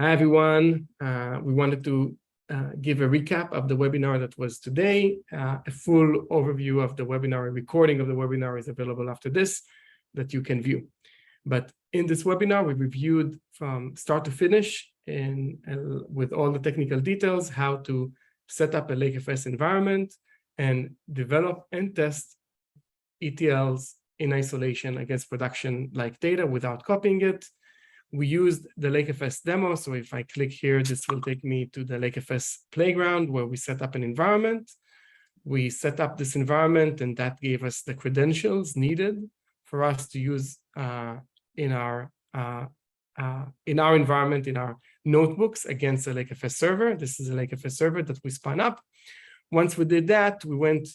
Hi, everyone. We wanted to give a recap of the webinar that was today. A full overview of the webinar, a recording of the webinar is available after this that you can view. But in this webinar, we reviewed from start to finish with all the technical details, how to set up a lakeFS environment and develop and test ETLs in isolation against production-like data without copying it. We used the lakeFS demo. So if I click here, this will take me to the lakeFS playground where we set up an environment. We set up this environment, and that gave us the credentials needed for us to use in our environment, in our notebooks against a lakeFS server. This is a lakeFS server that we spun up. Once we did that, we went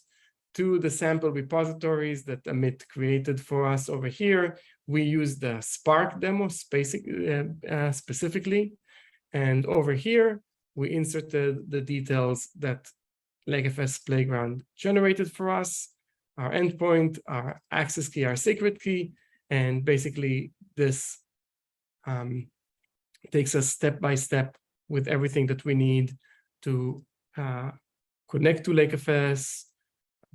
to the sample repositories that Amit created for us over here. We used the Spark demo specifically. And over here, we inserted the details that lakeFS Playground generated for us, our endpoint, our access key, our secret key. And basically, this takes us step by step with everything that we need to connect to lakeFS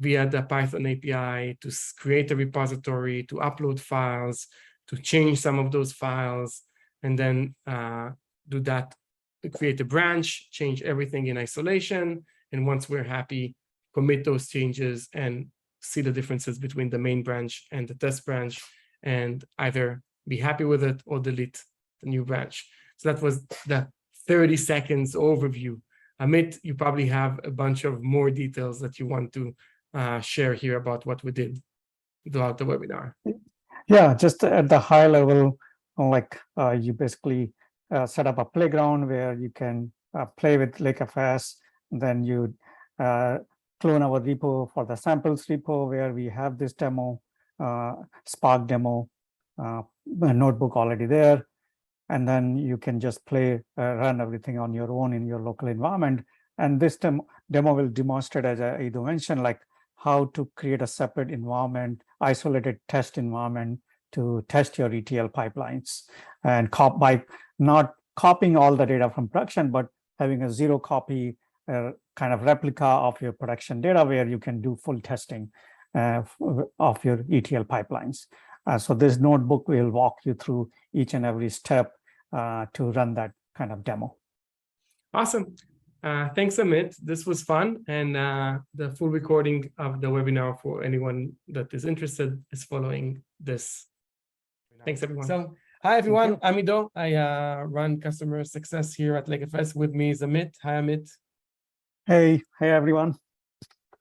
via the Python API, to create a repository, to upload files, to change some of those files, and then do that, to create a branch, change everything in isolation. And once we're happy, commit those changes and see the differences between the main branch and the test branch, and either be happy with it or delete the new branch. So that was the 30 seconds overview. Amit, you probably have a bunch of more details that you want to share here about what we did throughout the webinar. Yeah, just at the high level, like you basically set up a playground where you can play with lakeFS. Then you clone our repo for the samples repo where we have this demo, Spark demo, notebook already there. And then you can just run everything on your own in your local environment. And this demo will demonstrate, as I mentioned, like how to create a separate environment, isolated test environment to test your ETL pipelines. And by not copying all the data from production, but having a zero copy kind of replica of your production data where you can do full testing of your ETL pipelines. So this notebook will walk you through each and every step to run that kind of demo. Awesome. Thanks, Amit. This was fun. And the full recording of the webinar for anyone that is interested is following this. Thanks, everyone. So, hi, everyone. I'm Ido. I run customer success here at lakeFS. With me is Amit. Hi, Amit. Hey, everyone.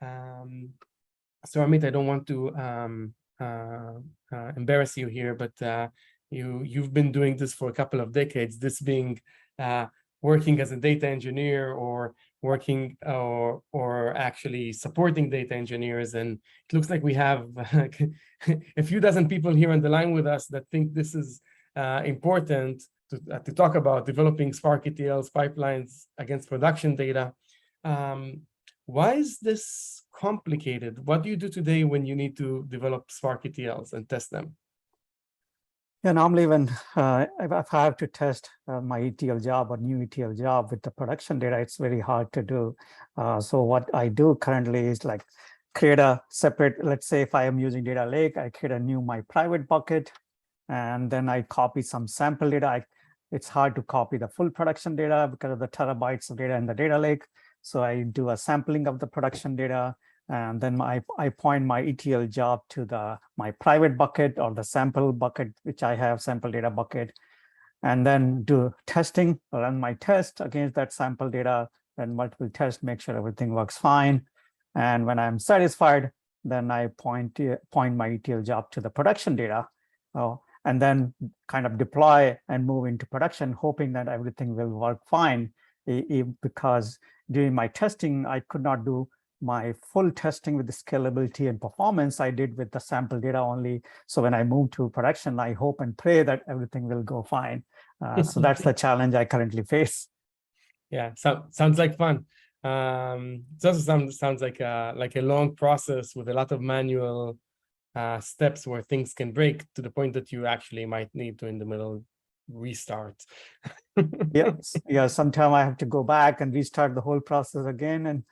So, Amit, I don't want to embarrass you here, but you've been doing this for a couple of decades, this being working as a data engineer or working or actually supporting data engineers. And it looks like we have a few dozen people here on the line with us that think this is important to talk about developing Spark ETLs pipelines against production data. Why is this complicated? What do you do today when you need to develop Spark ETLs and test them? Yeah, normally when if I have to test my ETL job or new ETL job with the production data, it's very hard to do. So what I do currently is like create a separate, let's say if I am using data lake, I create my private bucket, and then I copy some sample data. It's hard to copy the full production data because of the terabytes of data in the data lake. So I do a sampling of the production data, and then I point my ETL job to my private bucket or the sample bucket, which I have, sample data bucket, and then do testing, run my test against that sample data, then multiple tests, make sure everything works fine. And when I'm satisfied, then I point my ETL job to the production data, and then kind of deploy and move into production, hoping that everything will work fine. Because during my testing, I could not do my full testing with the scalability and performance I did with the sample data only. So when I move to production, I hope and pray that everything will go fine. So that's the challenge I currently face. Yeah, sounds like fun. It also sounds like a long process with a lot of manual steps where things can break to the point that you actually might need to, in the middle, restart. Yeah. Sometime I have to go back and restart the whole process again,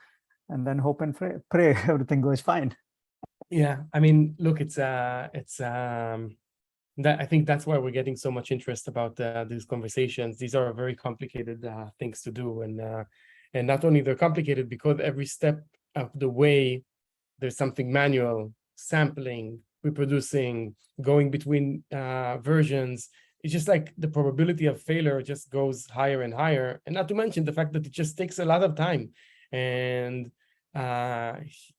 and then hope and pray everything goes fine. Yeah, I mean, look, that I think that's why we're getting so much interest about these conversations. These are very complicated things to do, and not only they're complicated because every step of the way there's something manual, sampling, reproducing, going between versions. It's just like the probability of failure just goes higher and higher, and not to mention the fact that it just takes a lot of time. And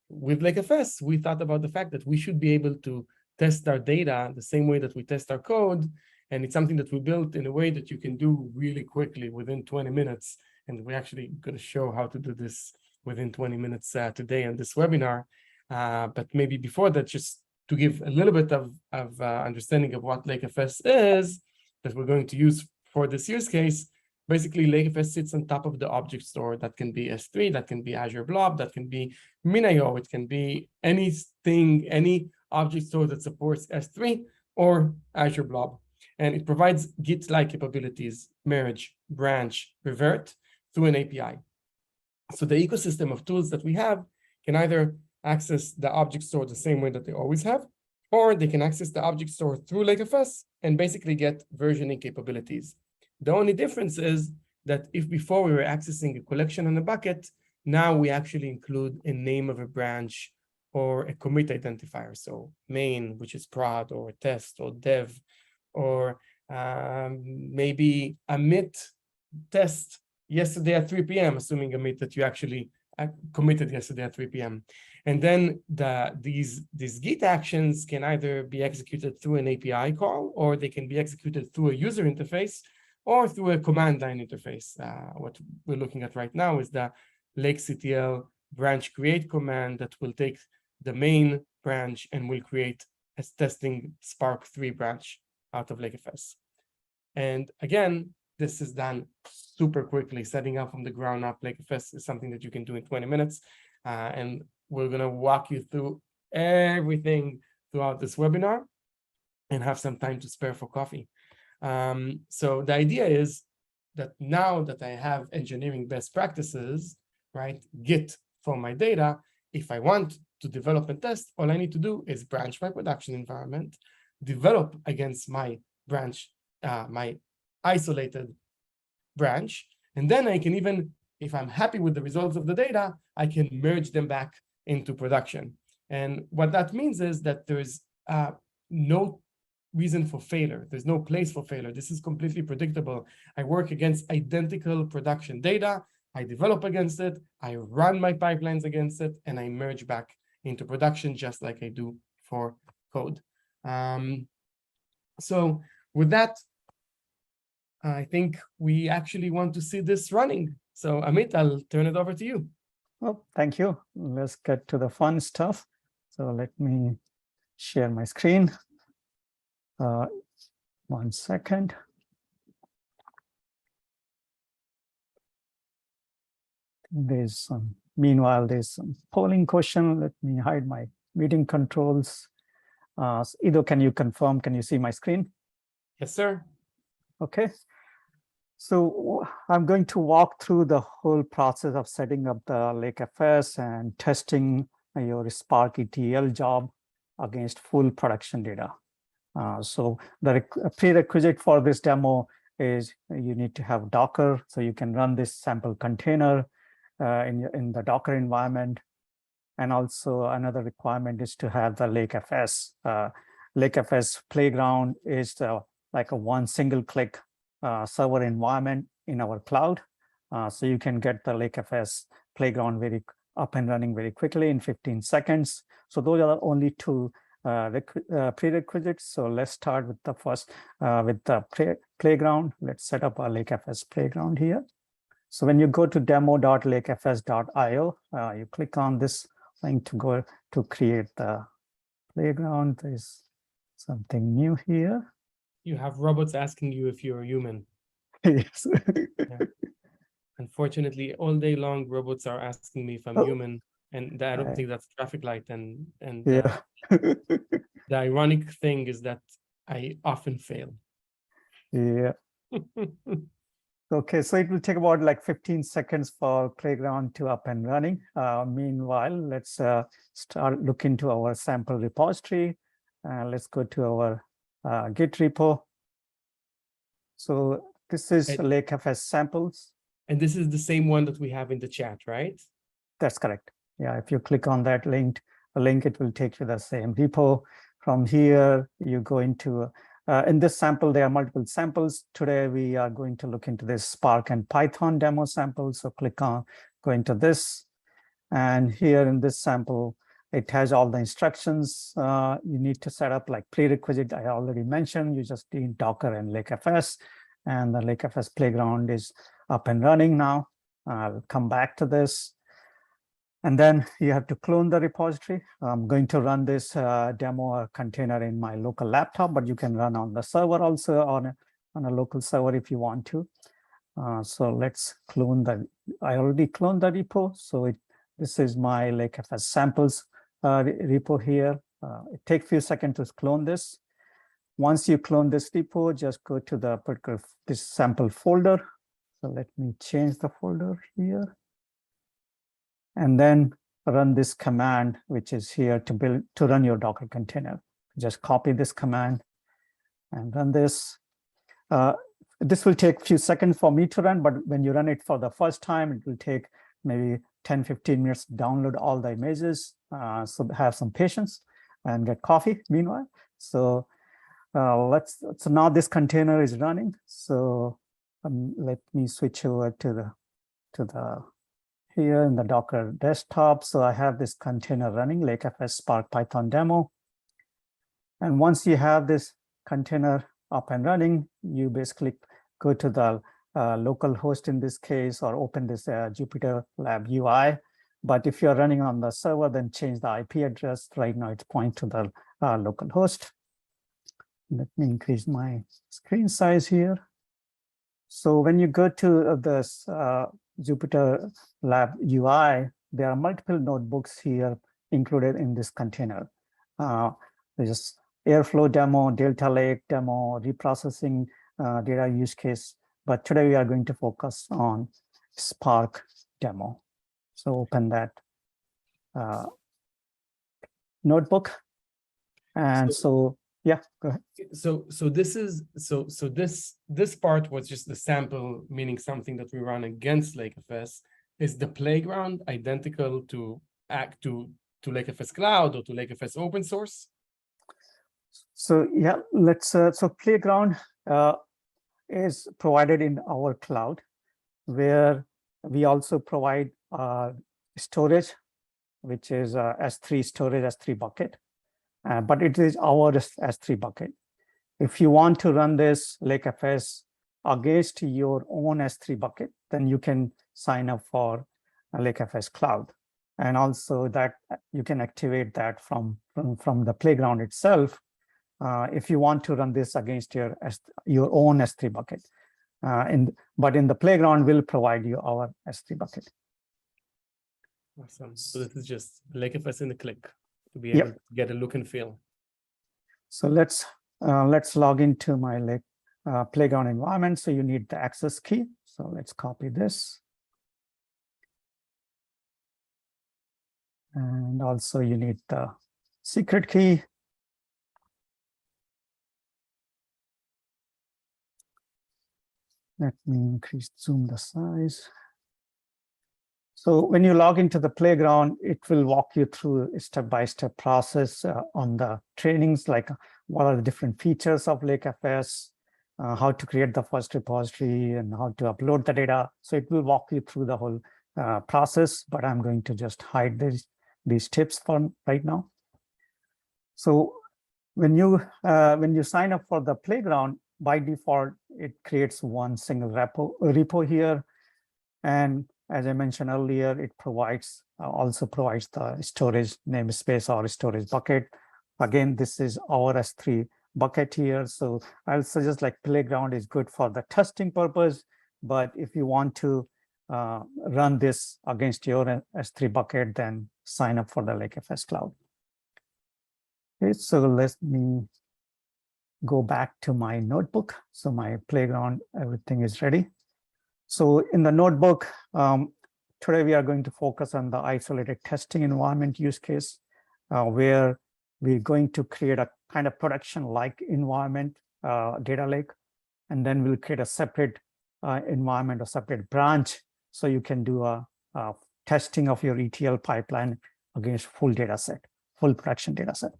with lakeFS, we thought about the fact that we should be able to test our data the same way that we test our code. And it's something that we built in a way that you can do really quickly within 20 minutes. And we're actually going to show how to do this within 20 minutes today on this webinar. But maybe before that, just to give a little bit of understanding of what lakeFS is that we're going to use for this use case. Basically, lakeFS sits on top of the object store. That can be S3, that can be Azure Blob, that can be Min.io, it can be anything, any object store that supports S3 or Azure Blob. And it provides git-like capabilities, merge, branch, revert through an API. So the ecosystem of tools that we have can either access the object store the same way that they always have, or they can access the object store through lakeFS and basically get versioning capabilities. The only difference is that if before we were accessing a collection and a bucket, now we actually include a name of a branch or a commit identifier. So main, which is prod or test or dev, or maybe a mit test yesterday at 3 p.m., assuming a mit that you actually committed yesterday at 3 p.m. And then these Git actions can either be executed through an API call, or they can be executed through a user interface, or through a command line interface. What we're looking at right now is the lakeCTL branch create command that will take the main branch and will create a testing Spark 3 branch out of lakeFS. And again, this is done super quickly. Setting up from the ground up lakeFS is something that you can do in 20 minutes. And we're going to walk you through everything throughout this webinar and have some time to spare for coffee. So the idea is that now that I have engineering best practices, right, Git for my data, if I want to develop and test, all I need to do is branch my production environment, develop against my branch, my isolated branch, and then I can even, if I'm happy with the results of the data, I can merge them back into production. And what that means is that there's no reason for failure. There's no place for failure. This is completely predictable. I work against identical production data. I develop against it. I run my pipelines against it, and I merge back into production just like I do for code. So with that, I think we actually want to see this running. So Amit, I'll turn it over to you. Well, thank you. Let's get to the fun stuff. So let me share my screen. 1 second. Meanwhile, there's some polling question. Let me hide my meeting controls. Ido, can you confirm? Can you see my screen? Yes, sir. Okay. So I'm going to walk through the whole process of setting up the lakeFS and testing your Spark ETL job against full production data. So the prerequisite for this demo is you need to have Docker, so you can run this sample container in the Docker environment. And also another requirement is to have the lakeFS. lakeFS Playground is like a one single click server environment in our cloud. So you can get the lakeFS Playground very up and running very quickly in 15 seconds. So those are only two prerequisites. So let's start with the first, with the playground. Let's set up our lakeFS Playground here. So when you go to demo.lakefs.io, you click on this link to go to create the playground. There's something new here. You have robots asking you if you're a human. Yes. Yeah. Unfortunately, all day long, robots are asking me if I'm human, and I don't think that's traffic light. And yeah. The ironic thing is that I often fail. Yeah. Okay, so it will take about like 15 seconds for Playground to up and running. Meanwhile, let's start looking into our sample repository. Let's go to our Git repo. So this is And- lakeFS samples. And this is the same one that we have in the chat, right? That's correct. Yeah, if you click on that link, it will take you to the same repo. From here, you go into, in this sample, there are multiple samples. Today, we are going to look into this Spark and Python demo sample. So click on, go into this. And here in this sample, it has all the instructions you need to set up, like prerequisite I already mentioned. You just need Docker and lakeFS, and the lakeFS playground is up and running now. I'll come back to this. And then you have to clone the repository. I'm going to run this demo container in my local laptop, but you can run on the server also, on a local server if you want to. So let's clone I already cloned the repo. So this is my lakeFS samples repo here. It takes a few seconds to clone this. Once you clone this repo, just go to the particular this sample folder. So let me change the folder here. And then run this command, which is here to run your Docker container. Just copy this command and run this. This will take a few seconds for me to run, but when you run it for the first time, it will take maybe 10-15 minutes to download all the images. So have some patience and get coffee meanwhile. So so now this container is running. So let me switch over to the here in the Docker desktop. So I have this container running, lakeFS Spark Python demo. And once you have this container up and running, you basically go to the local host in this case, or open this Jupyter Lab UI. But if you're running on the server, then change the IP address. Right now it's pointing to the local host. Let me increase my screen size here. So when you go to this Jupyter Lab UI, there are multiple notebooks here included in this container. There's Airflow demo, Delta Lake demo, reprocessing data use case. But today we are going to focus on Spark demo. So open that notebook. And so yeah, go ahead. So this part was just the sample, meaning something that we run against lakeFS. Is the playground identical to lakeFS Cloud or to lakeFS open source? So yeah, let's so playground is provided in our cloud, where we also provide storage, which is S3 storage, S3 bucket. But it is our S3 bucket. If you want to run this lakeFS against your own S3 bucket, then you can sign up for a lakeFS Cloud. And also that you can activate that from the playground itself if you want to run this against your own S3 bucket. But in the playground, we'll provide you our S3 bucket. Awesome. So this is just lakeFS in a click to be able to get a look and feel. So let's log into my playground environment. So you need the access key. So let's copy this. And also you need the secret key. Let me zoom the size. So when you log into the playground, it will walk you through a step-by-step process on the trainings, like what are the different features of lakeFS, how to create the first repository, and how to upload the data. So it will walk you through the whole process, but I'm going to just hide these tips for right now. So when you sign up for the playground, by default, it creates one single repo here. And as I mentioned earlier, it also provides the storage namespace or storage bucket. Again, this is our S3 bucket here. So I'll suggest like playground is good for the testing purpose. But if you want to run this against your S3 bucket, then sign up for the lakeFS Cloud. Okay, so let me go back to my notebook. So my playground, everything is ready. So in the notebook, today we are going to focus on the isolated testing environment use case, where we're going to create a kind of production-like environment, data lake, and then we'll create a separate environment, a separate branch, so you can do a testing of your ETL pipeline against full data set, full production data set.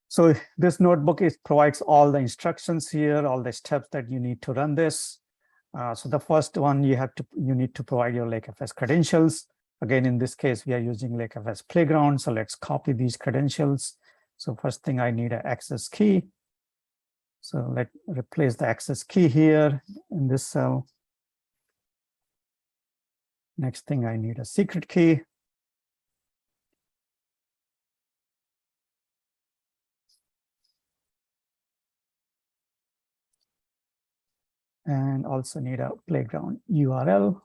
So this notebook provides all the instructions here, all the steps that you need to run this. So the first one, you need to provide your lakeFS credentials. Again, in this case, we are using lakeFS Playground. So let's copy these credentials. So first thing, I need an access key. So let's replace the access key here in this cell. Next thing, I need a secret key. And also need a playground URL.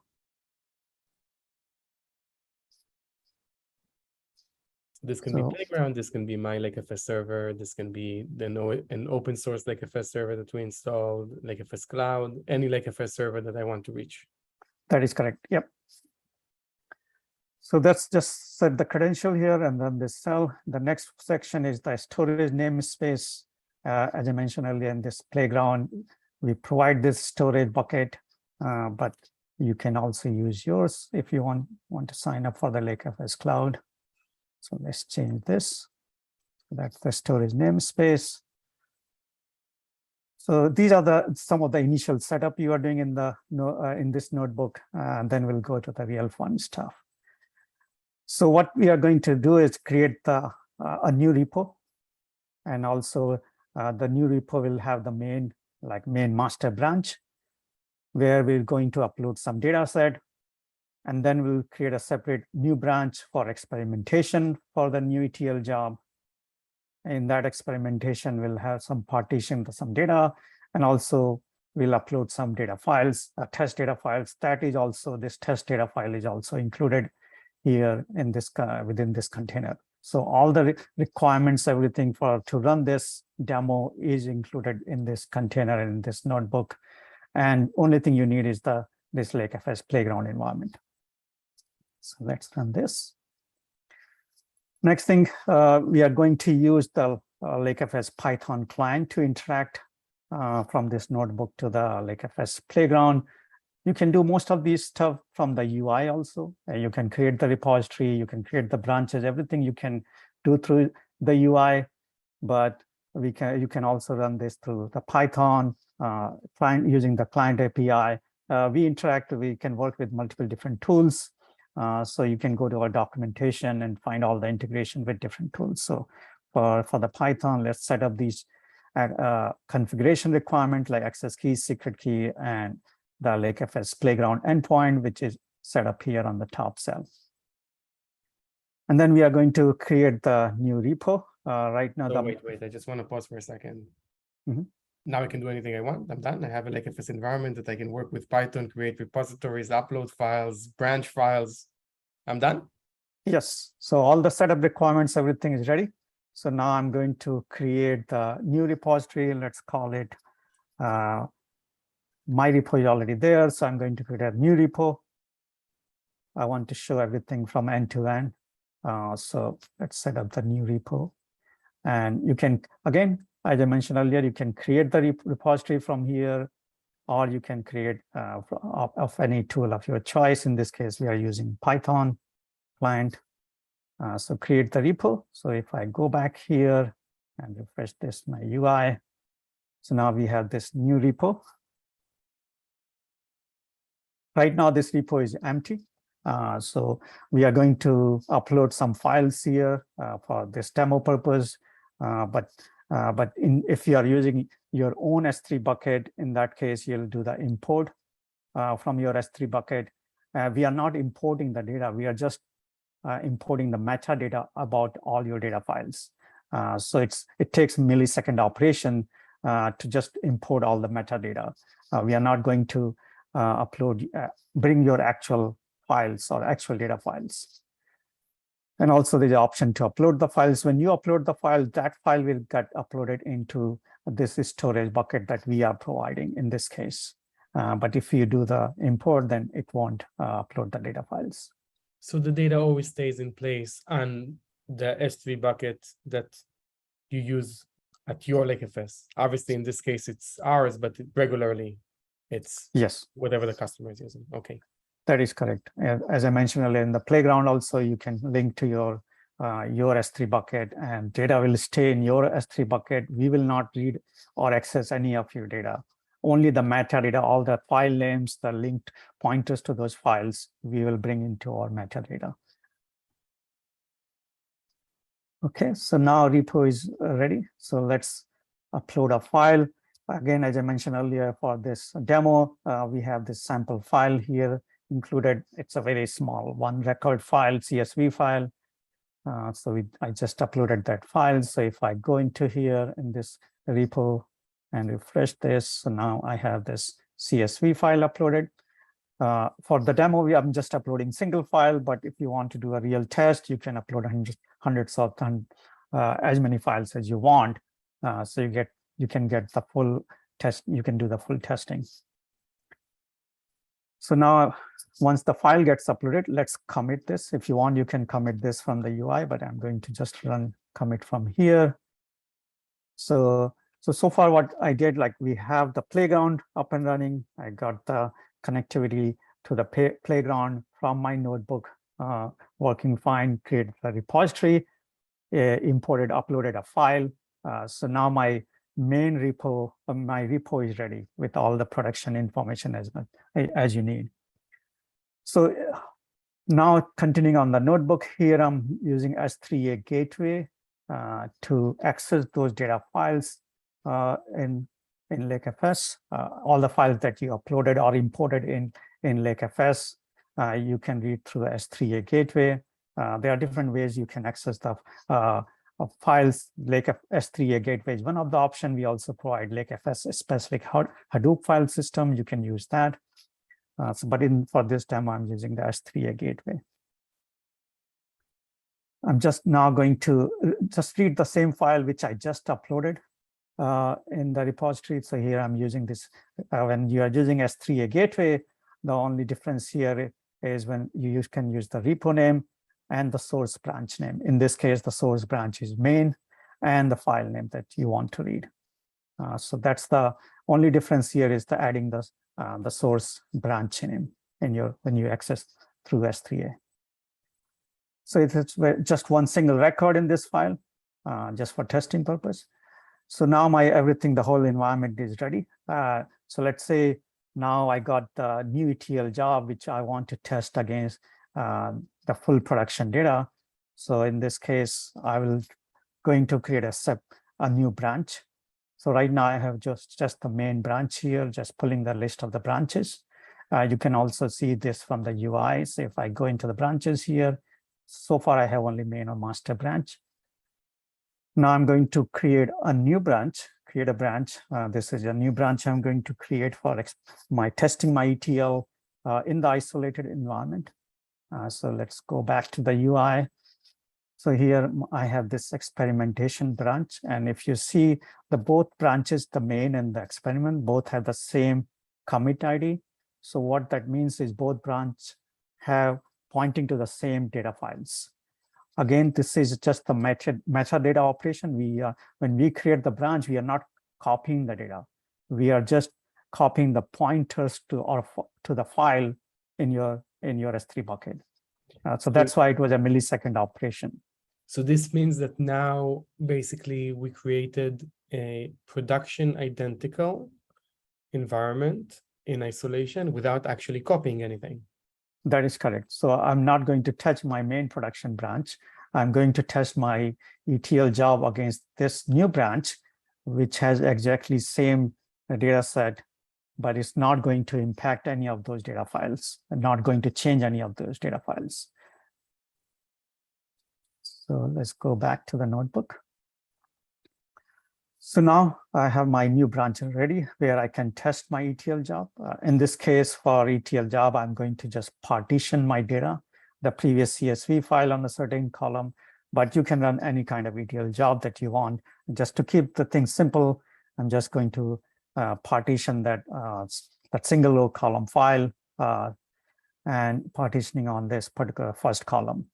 This can be playground, this can be my lakeFS server, this can be an open source lakeFS server that we installed, lakeFS cloud, any lakeFS server that I want to reach. That is correct, yep. So that's just set the credential here and then this cell. The next section is the storage namespace. As I mentioned earlier, in this playground, we provide this storage bucket, but you can also use yours if you want to sign up for the lakeFS cloud. So let's change this. That's the storage namespace. So these are some of the initial setup you are doing in this notebook, and then we'll go to the real fun stuff. So what we are going to do is create a new repo, and also the new repo will have the main master branch, where we're going to upload some data set, and then we'll create a separate new branch for experimentation for the new ETL job. In that experimentation, we'll have some partition to some data, and also we'll upload some data files, test data files. That is also, this test data file is also included here in this within this container. So all the requirements, everything to run this demo is included in this container in this notebook. And only thing you need is this lakeFS Playground environment. So let's run this. Next thing, we are going to use the lakeFS Python client to interact from this notebook to the lakeFS Playground. You can do most of these stuff from the UI also. You can create the repository, you can create the branches, everything you can do through the UI, but you can also run this through the Python client using the client API. We can work with multiple different tools. So you can go to our documentation and find all the integration with different tools. So for the Python, let's set up these configuration requirements like access key, secret key, and the lakeFS Playground endpoint, which is set up here on the top cell. And then we are going to create the new repo right now. So wait, I just want to pause for a second. Mm-hmm. Now I can do anything I want. I'm done. I have a lakeFS environment that I can work with Python, create repositories, upload files, branch files. I'm done. Yes. So all the setup requirements, everything is ready. So now I'm going to create the new repository. Let's call it my repo is already there. So I'm going to create a new repo. I want to show everything from end to end. So let's set up the new repo. And you can, again, as I mentioned earlier, you can create the repository from here, or you can create of any tool of your choice. In this case, we are using Python client. So create the repo. So if I go back here and refresh this, my UI, so now we have this new repo. Right now, this repo is empty. So we are going to upload some files here for this demo purpose. But if you are using your own S3 bucket, in that case, you'll do the import from your S3 bucket. We are not importing the data. We are just importing the metadata about all your data files. So it takes millisecond operation to just import all the metadata. We are not going to bring your actual files or actual data files. And also there's the option to upload the files. When you upload the file, that file will get uploaded into this is storage bucket that we are providing in this case. But if you do the import, then it won't upload the data files. So the data always stays in place on the S3 bucket that you use at your lakeFS. Obviously, in this case, it's ours, but regularly it's Yes, whatever the customer is using. Okay. that is correct. As I mentioned earlier, in the playground also, you can link to your S3 bucket, and data will stay in your S3 bucket. We will not read or access any of your data. Only the metadata, all the file names, the linked pointers to those files, we will bring into our metadata. Okay, so now repo is ready. So let's upload a file. Again, as I mentioned earlier, for this demo, we have this sample file here included. It's a very small one record file, CSV file. I just uploaded that file. So if I go into here in this repo and refresh this, so now I have this CSV file uploaded. For the demo, I'm just uploading single file, but if you want to do a real test, you can upload hundreds of as many files as you want. So you can get the full test, you can do the full testing. So now, once the file gets uploaded, let's commit this. If you want, you can commit this from the UI, but I'm going to just run commit from here. So far what I did, like we have the playground up and running. I got the connectivity to the playground from my notebook working fine, created a repository, imported, uploaded a file. So now my main repo, my repo is ready with all the production information as you need. So now continuing on the notebook here, I'm using S3A gateway to access those data files in lakeFS. All the files that you uploaded or imported in lakeFS, you can read through the S3A gateway. There are different ways you can access the files. S3A gateway is one of the options. We also provide lakeFS specific Hadoop file system. You can use that. But for this demo, I'm using the S3A gateway. I'm just now going to just read the same file which I just uploaded in the repository. So here I'm using this. When you are using S3A gateway, the only difference here is when you can use the repo name and the source branch name. In this case, the source branch is main and the file name that you want to read. So that's the only difference here, is the adding the source branch name when you access through S3A. So it's just one single record in this file, just for testing purpose. So now the whole environment is ready. So let's say now I got the new ETL job, which I want to test against the full production data. So in this case, I will going to create a new branch. So right now I have just the main branch here, just pulling the list of the branches. You can also see this from the UI. So if I go into the branches here, so far I have only main or master branch. Now I'm going to create a new branch, create a branch. This is a new branch I'm going to create for testing my ETL in the isolated environment. So let's go back to the UI. So here I have this experimentation branch. And if you see both branches, the main and the experiment, both have the same commit ID. So what that means is both branches have pointing to the same data files. Again, this is just the metadata operation. When we create the branch, we are not copying the data. We are just copying the pointers to the file in your S3 bucket. So that's why it was a millisecond operation. So this means that now basically we created a production identical environment in isolation without actually copying anything. That is correct. So I'm not going to touch my main production branch. I'm going to test my ETL job against this new branch, which has exactly same data set, but it's not going to impact any of those data files and not going to change any of those data files. So let's go back to the notebook. So now I have my new branch ready where I can test my ETL job. In this case, for ETL job, I'm going to just partition my data, the previous CSV file on a certain column, but you can run any kind of ETL job that you want. Just to keep the thing simple, I'm just going to partition that that single row column file and partitioning on this particular first column.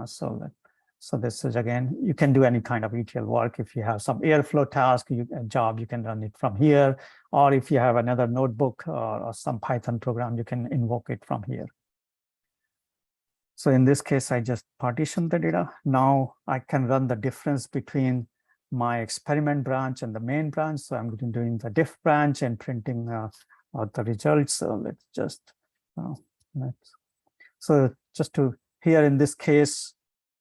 So this is, again, you can do any kind of ETL work. If you have some Airflow task, a job, you can run it from here. Or if you have another notebook or some Python program, you can invoke it from here. So in this case, I just partitioned the data. Now I can run the difference between my experiment branch and the main branch. So I'm doing the diff branch and printing out the results. So let's just, so just to here in this case,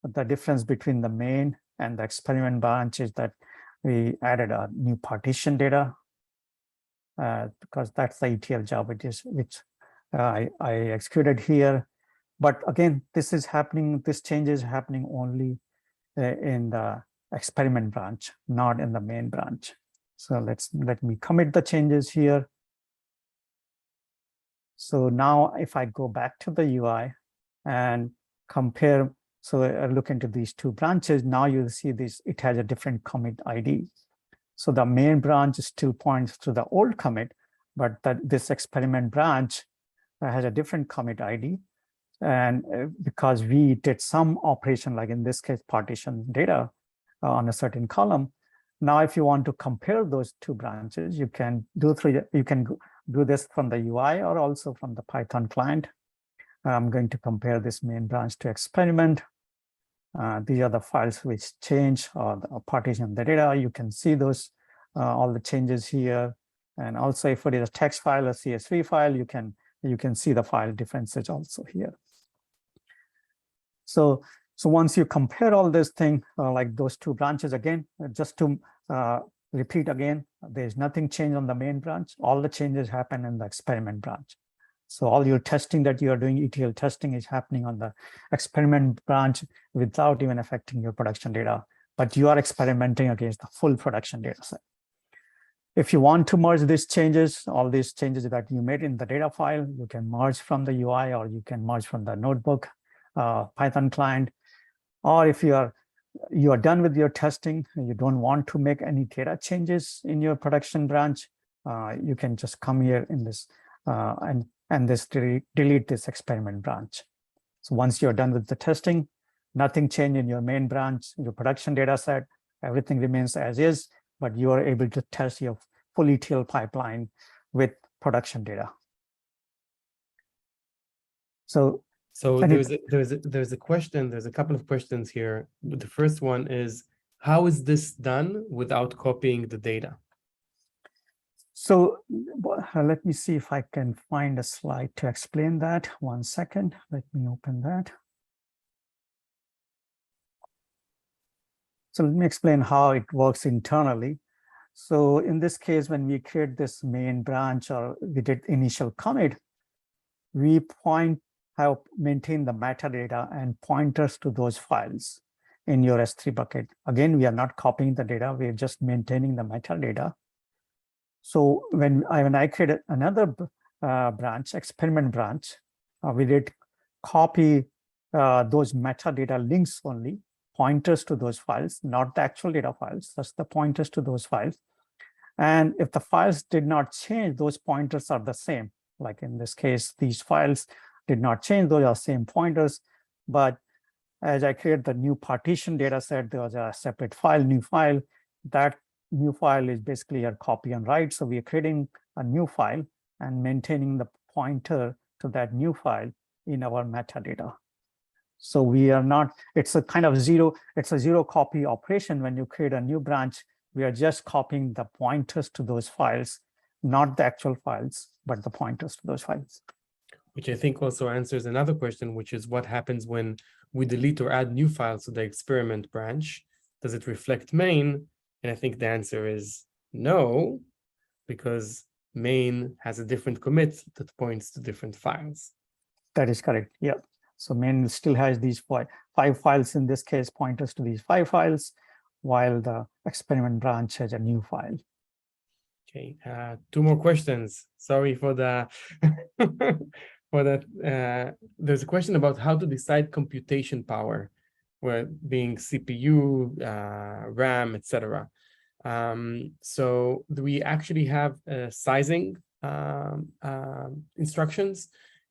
the difference between the main and the experiment branch is that we added a new partition data because that's the ETL job, which I executed here. But again, this is happening, this change is happening only in the experiment branch, not in the main branch. So let me commit the changes here. So now if I go back to the UI and compare, so I look into these two branches, now you'll see this, it has a different commit ID. So the main branch still points to the old commit, but this experiment branch has a different commit ID. And because we did some operation, like in this case, partition data on a certain column. Now, if you want to compare those two branches, you can do this from the UI or also from the Python client. I'm going to compare this main branch to experiment. These are the files which change or the partition the data. You can see those, all the changes here. And also if it is a text file, a CSV file, you can see the file differences also here. So once you compare all this thing, like those two branches again, just to repeat again, there's nothing changed on the main branch. All the changes happen in the experiment branch. So all your testing that you are doing, ETL testing, is happening on the experiment branch without even affecting your production data, but you are experimenting against the full production data set. If you want to merge these changes, all these changes that you made in the data file, you can merge from the UI or you can merge from the notebook, Python client. Or if you are done with your testing, you don't want to make any data changes in your production branch, you can just come here in this and this delete this experiment branch. So once you're done with the testing, nothing changed in your main branch, your production data set, everything remains as is, but you are able to test your full ETL pipeline with production data. So there's a question, there's a couple of questions here. The first one is, how is this done without copying the data? So let me see if I can find a slide to explain that. 1 second, let me open that. So let me explain how it works internally. So in this case, when we create this main branch or we did initial commit, we have maintained the metadata and pointers to those files in your S3 bucket. Again, we are not copying the data, we're just maintaining the metadata. So when I created another branch, experiment branch, we did copy those metadata links only, pointers to those files, not the actual data files, just the pointers to those files. And if the files did not change, those pointers are the same. Like in this case, these files did not change, those are same pointers. But as I create the new partition data set, there was a separate file, new file. That new file is basically a copy and write. So we are creating a new file and maintaining the pointer to that new file in our metadata. So we are not, it's a kind of zero copy operation. When you create a new branch, we are just copying the pointers to those files, not the actual files, but the pointers to those files. Which I think also answers another question, which is what happens when we delete or add new files to the experiment branch? Does it reflect main? And I think the answer is no, because main has a different commit that points to different files. That is correct. Yeah. So main still has these five files, in this case, pointers to these 5 files, while the experiment branch has a new file. Okay, 2 more questions. Sorry for the for that. There's a question about how to decide computation power, where being CPU, RAM, etc. So we actually have sizing instructions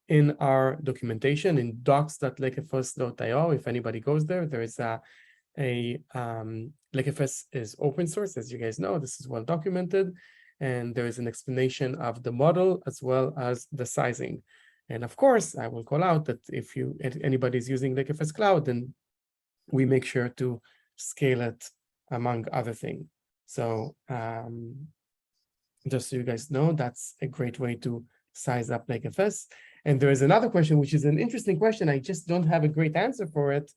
in our documentation in docs.lakefs.io. If anybody goes there, there is lakeFS is open source, as you guys know. This is well documented, and there is an explanation of the model as well as the sizing. And of course, I will call out that if anybody is using lakeFS Cloud, then we make sure to scale it among other things. So just so you guys know, that's a great way to size up lakeFS. And there is another question, which is an interesting question. I just don't have a great answer for it,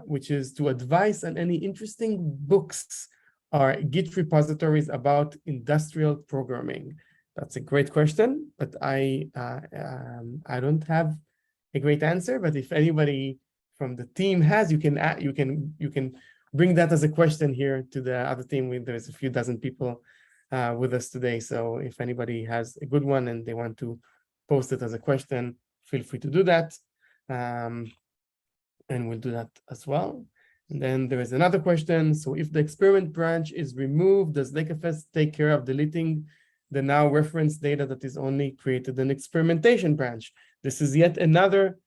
which is to advise on any interesting books or Git repositories about industrial programming. That's a great question, but I don't have a great answer. But if anybody from the team has, you can bring that as a question here to the other team. There's a few dozen people with us today. So if anybody has a good one and they want to post it as a question, feel free to do that. And we'll do that as well. And then there is another question. So if the experiment branch is removed, does lakeFS take care of deleting the now reference data that is only created an experimentation branch? This is yet another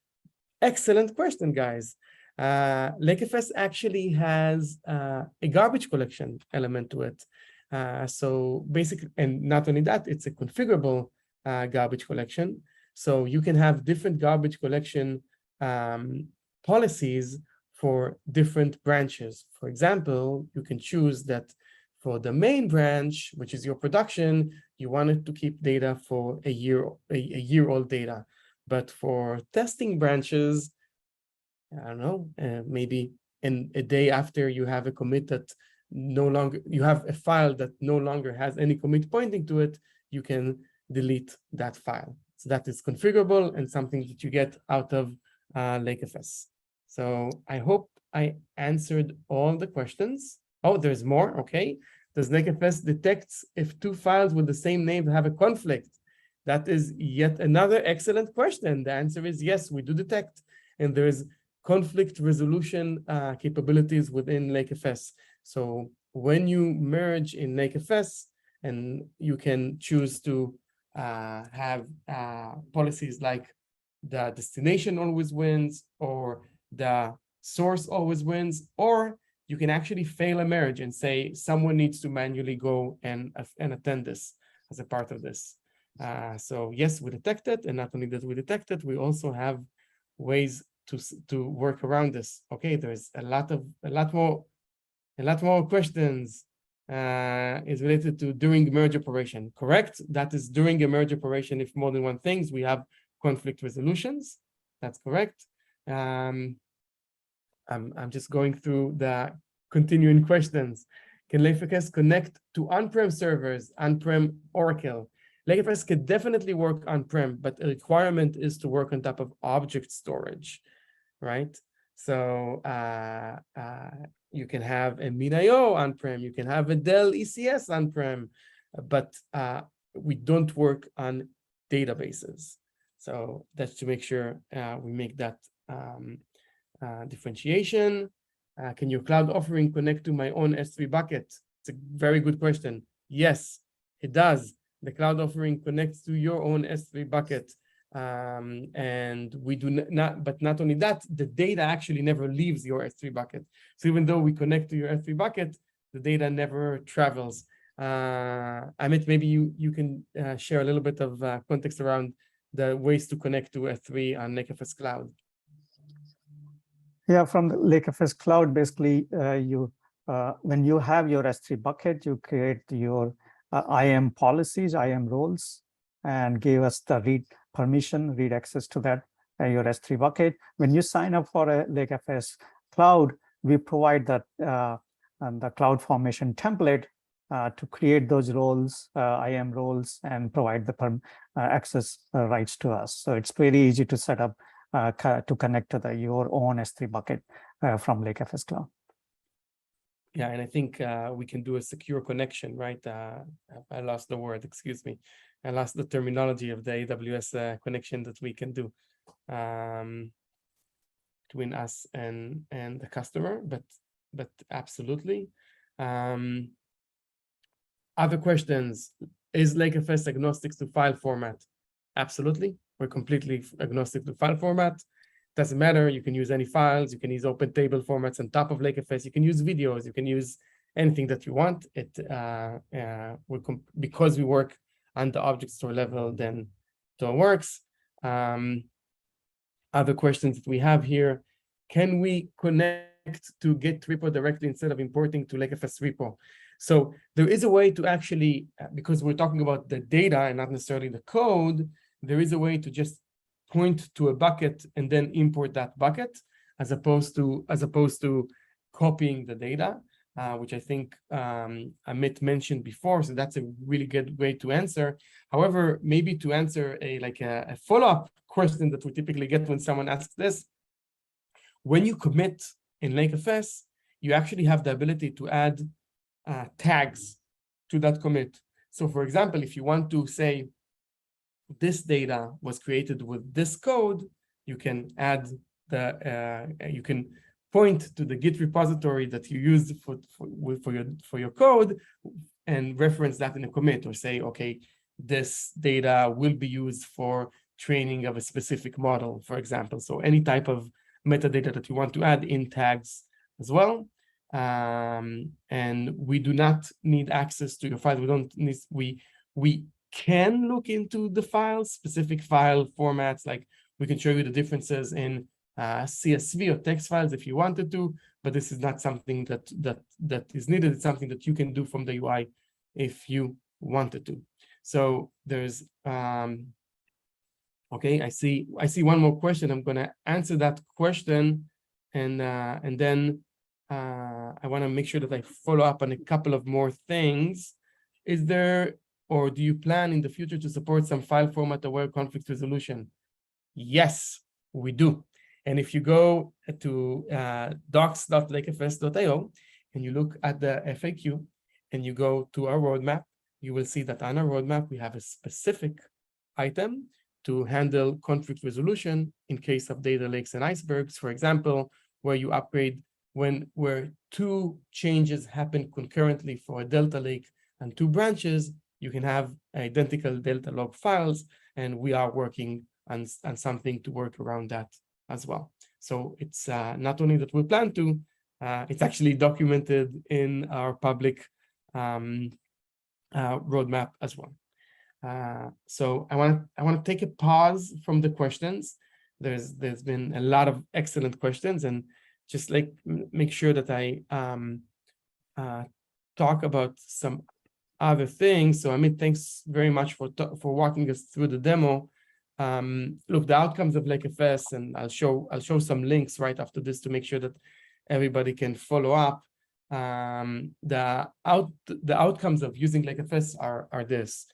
excellent question, guys. lakeFS actually has a garbage collection element to it. So basically, and not only that, it's a configurable garbage collection. So you can have different garbage collection policies for different branches. For example, you can choose that for the main branch, which is your production, you wanted to keep data for a year-old data. But for testing branches, I don't know, maybe in a day after you have a commit that you have a file that no longer has any commit pointing to it, you can delete that file. So that is configurable and something that you get out of lakeFS. So I hope I answered all the questions. Oh, there's more. Okay. Does lakeFS detect if two files with the same name have a conflict? That is yet another excellent question. The answer is yes, we do detect. And there is conflict resolution capabilities within lakeFS. So when you merge in lakeFS, and you can choose to have policies like the destination always wins, or the source always wins, or you can actually fail a merge and say someone needs to manually go and attend this as a part of this. So yes, we detect it, and not only that we detect it, we also have ways to work around this. Okay, there's a lot more questions is related to during merge operation. Correct? That is during a merge operation. If more than one things, we have conflict resolutions. That's correct. I'm just going through the continuing questions. Can lakeFS connect to on-prem servers, on-prem Oracle? lakeFS can definitely work on-prem, but a requirement is to work on top of object storage, right? So you can have a MinIO on-prem, you can have a Dell ECS on-prem, but we don't work on databases. So that's to make sure we make that differentiation. Can your cloud offering connect to my own S3 bucket? It's a very good question. Yes, it does. The cloud offering connects to your own S3 bucket. And we do not, but not only that, the data actually never leaves your S3 bucket. So even though we connect to your S3 bucket, the data never travels. Amit, maybe you can share a little bit of context around the ways to connect to S3 on lakeFS Cloud. Yeah, from the lakeFS Cloud, basically, when you have your S3 bucket, you create your IAM policies, IAM roles, and give us the read permission, read access to that your S3 bucket. When you sign up for a lakeFS Cloud, we provide that the CloudFormation template to create those roles, IAM roles, and provide the access rights to us. So it's very easy to set up to connect to your own S3 bucket from lakeFS Cloud. Yeah, and I think we can do a secure connection, right? I lost the word, excuse me. I lost the terminology of the AWS connection that we can do between us and the customer, but absolutely. Other questions, is lakeFS agnostic to file format? Absolutely, we're completely agnostic to file format. Doesn't matter, you can use any files, you can use open table formats on top of lakeFS, you can use videos, you can use anything that you want. Because we work on the object store level, then it works. Other questions that we have here, can we connect to Git repo directly instead of importing to lakeFS repo? So there is a way to actually, because we're talking about the data and not necessarily the code, there is a way to just point to a bucket and then import that bucket, as opposed to copying the data, which I think Amit mentioned before. So that's a really good way to answer. However, maybe to answer a follow-up question that we typically get when someone asks this, when you commit in lakeFS, you actually have the ability to add tags to that commit. So for example, if you want to say this data was created with this code, you can add you can point to the Git repository that you used for your code and reference that in a commit, or say, okay, this data will be used for training of a specific model, for example. So any type of metadata that you want to add in tags as well. And we do not need access to your file. We can look into the files, specific file formats, like we can show you the differences in CSV or text files if you wanted to, but this is not something that is needed. It's something that you can do from the UI if you wanted to. So there's okay, I see one more question. I'm gonna answer that question, and then I want to make sure that I follow up on a couple of more things. Is there, or do you plan in the future to support some file format aware conflict resolution? Yes, we do. And if you go to docs.lakefs.io and you look at the FAQ and you go to our roadmap, you will see that on our roadmap, we have a specific item to handle conflict resolution in case of data lakes and icebergs, for example, where you upgrade where two changes happen concurrently for a delta lake and two branches, you can have identical delta log files, and we are working on something to work around that as well. So it's not only that we plan to, it's actually documented in our public roadmap as well. So I want to take a pause from the questions. There's been a lot of excellent questions, and just like make sure that I talk about some other things. So Amit, thanks very much for walking us through the demo. Look, the outcomes of lakeFS, and I'll show some links right after this to make sure that everybody can follow up. The outcomes of using lakeFS are this.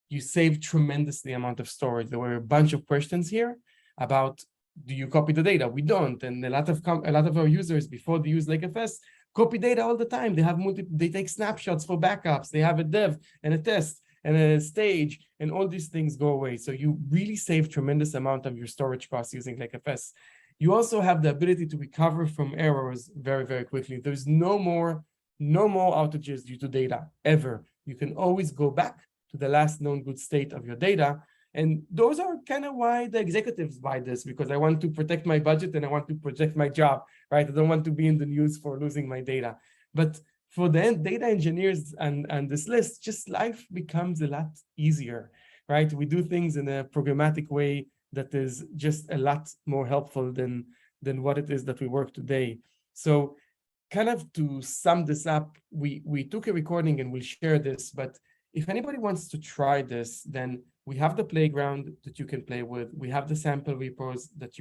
You save tremendously amount of storage. There were a bunch of questions here about, do you copy the data? We don't, and a lot of our users, before they use lakeFS, copy data all the time. They take snapshots for backups. They have a dev and a test and a stage, and all these things go away. So you really save tremendous amount of your storage costs using lakeFS. You also have the ability to recover from errors very, very quickly. There's no more outages due to data ever. You can always go back to the last known good state of your data. And those are kind of why the executives buy this, because I want to protect my budget and I want to protect my job, right? I don't want to be in the news for losing my data. But for the data engineers and this list, just life becomes a lot easier, right? We do things in a programmatic way that is just a lot more helpful than what it is that we work today. So kind of to sum this up, we took a recording and we'll share this, but if anybody wants to try this, then we have the playground that you can play with. We have the sample repos that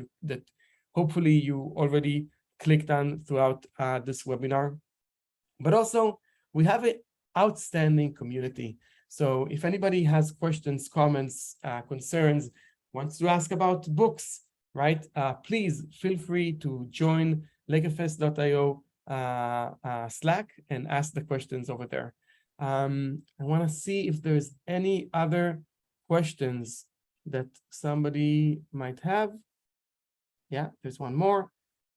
hopefully you already clicked on throughout this webinar. But also, we have an outstanding community. So if anybody has questions, comments, concerns, wants to ask about books, right? Please feel free to join lakeFS.io Slack and ask the questions over there. I want to see if there's any other questions that somebody might have. Yeah, there's one more.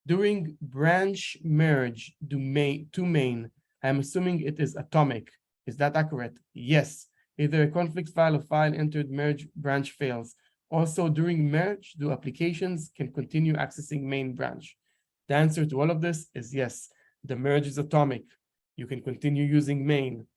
During branch merge to main, I'm assuming it is atomic. Is that accurate? Yes. Either a conflict file or file entered merge branch fails. Also, during merge, do applications can continue accessing main branch? The answer to all of this is yes. The merge is atomic. You can continue using main.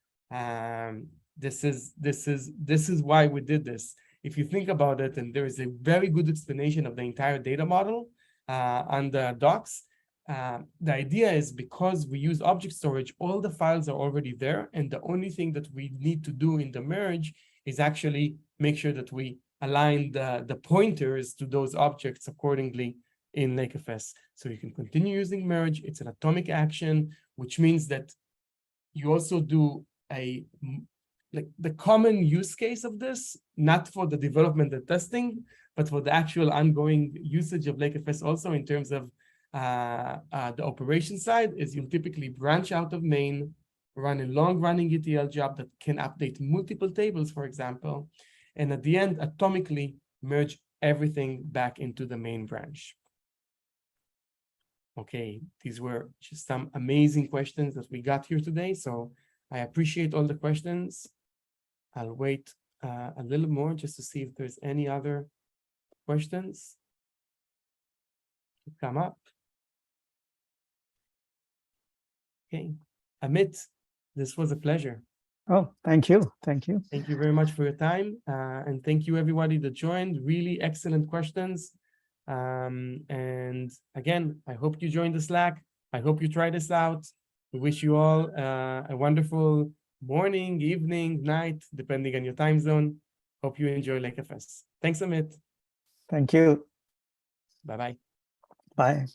This is why we did this. If you think about it, and there is a very good explanation of the entire data model on the docs. The idea is because we use object storage, all the files are already there, and the only thing that we need to do in the merge is actually make sure that we align the pointers to those objects accordingly in lakeFS. So you can continue using merge. It's an atomic action, which means that you also do like the common use case of this, not for the development and testing, but for the actual ongoing usage of lakeFS also in terms of the operation side, is you'll typically branch out of main, run a long-running ETL job that can update multiple tables, for example, and at the end, atomically merge everything back into the main branch. Okay, these were just some amazing questions that we got here today, so I appreciate all the questions. I'll wait a little more just to see if there's any other questions to come up. Okay, Amit, this was a pleasure. Oh, thank you. Thank you. Thank you very much for your time. And thank you everybody that joined. Really excellent questions. And again, I hope you joined the Slack. I hope you try this out. We wish you all a wonderful morning, evening, night, depending on your time zone. Hope you enjoy lakeFS. Thanks, Amit. Thank you. Bye-bye. Bye.